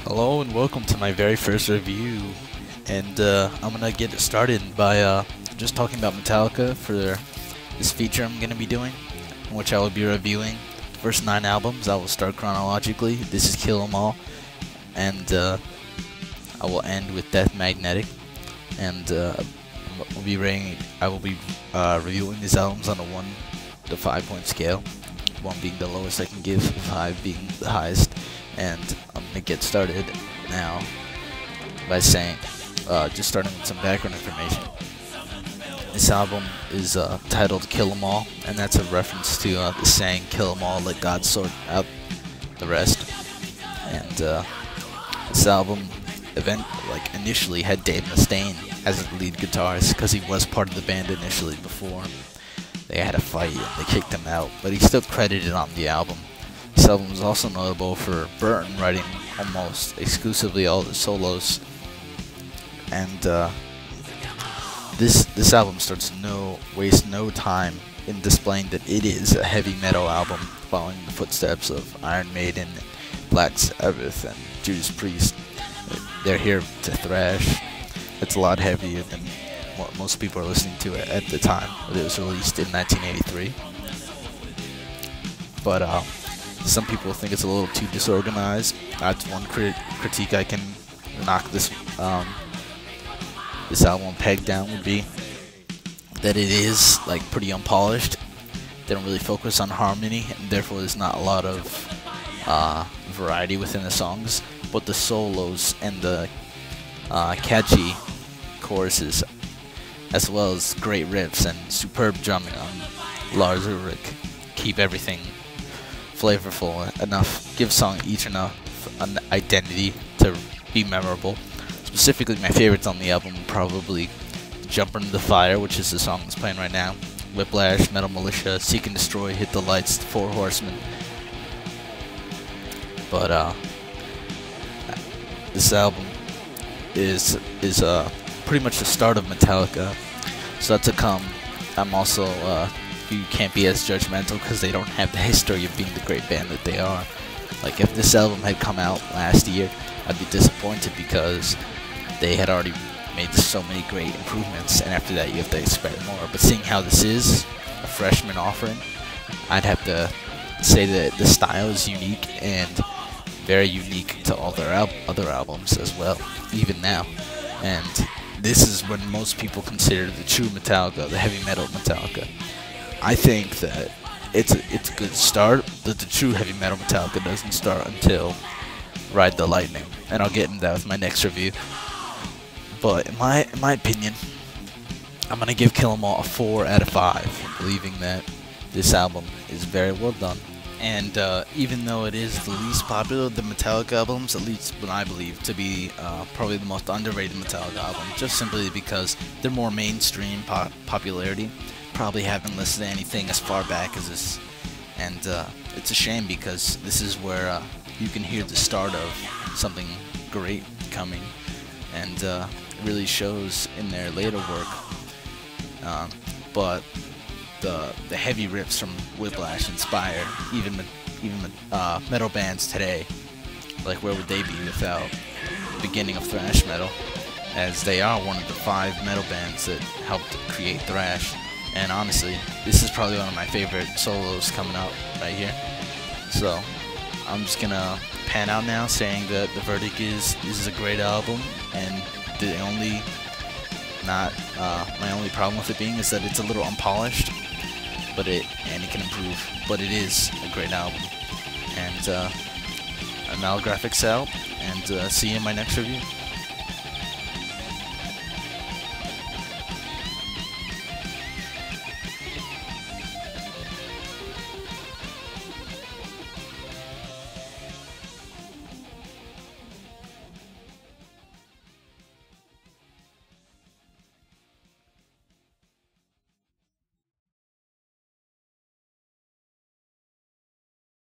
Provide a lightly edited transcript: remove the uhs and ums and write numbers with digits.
Hello and welcome to my very first review, and I'm gonna get it started by just talking about Metallica for this feature I'm gonna be doing, in which I will be reviewing the first 9 albums. I will start chronologically. This is Kill 'Em All, and I will end with Death Magnetic, and I will be reviewing these albums on a 1 to 5 point scale, 1 being the lowest I can give, 5 being the highest. And I'm gonna get started now by saying, just starting with some background information. This album is titled Kill 'Em All, and that's a reference to the saying, "Kill 'em all, let God sort out the rest." And this album initially had Dave Mustaine as the lead guitarist, because he was part of the band initially before they had a fight and they kicked him out, but he's still credited on the album. This album is also notable for Burton writing almost exclusively all the solos, and this album wastes no time in displaying that it is a heavy metal album, following the footsteps of Iron Maiden, Black Sabbath, and Judas Priest. They're here to thrash. It's a lot heavier than what most people are listening to at the time. It was released in 1983, but some people think it's a little too disorganized. That's one critique I can knock this album peg down, would be that it is pretty unpolished. They don't really focus on harmony, and therefore there's not a lot of variety within the songs. But the solos and the catchy choruses, as well as great riffs and superb drumming on Lars Ulrich, keep everything flavorful enough, give song each enough an identity to be memorable. Specifically, my favorites on the album are probably Jump Into the Fire, which is the song that's playing right now, Whiplash, Metal Militia, Seek and Destroy, Hit the Lights, The Four Horsemen. But this album is pretty much the start of Metallica. So to come, I'm also you can't be as judgmental because they don't have the history of being the great band that they are. Like, if this album had come out last year, I'd be disappointed because they had already made so many great improvements, and after that you have to expect more. But seeing how this is a freshman offering, I'd have to say that the style is unique and very unique to all their other albums as well, even now. And this is when most people consider the true Metallica, the heavy metal Metallica. I think that it's a good start, but the true heavy metal Metallica doesn't start until Ride the Lightning, and I'll get into that with my next review. But in my opinion, I'm gonna give Kill 'Em All a 4 out of 5, believing that this album is very well done. And even though it is the least popular of the Metallica albums, at least what I believe to be probably the most underrated Metallica album, just simply because they're more mainstream popularity. Probably haven't listened to anything as far back as this, and it's a shame because this is where you can hear the start of something great coming, and it really shows in their later work. But the heavy riffs from Whiplash inspire even metal bands today. Like, where would they be without the beginning of thrash metal, as they are one of the 5 metal bands that helped create thrash. And honestly, this is probably one of my favorite solos coming up right here. So I'm just gonna pan out now, saying that the verdict is this is a great album, and my only problem with it being is that it's a little unpolished, but it can improve. But it is a great album, and Malographix out, and see you in my next review.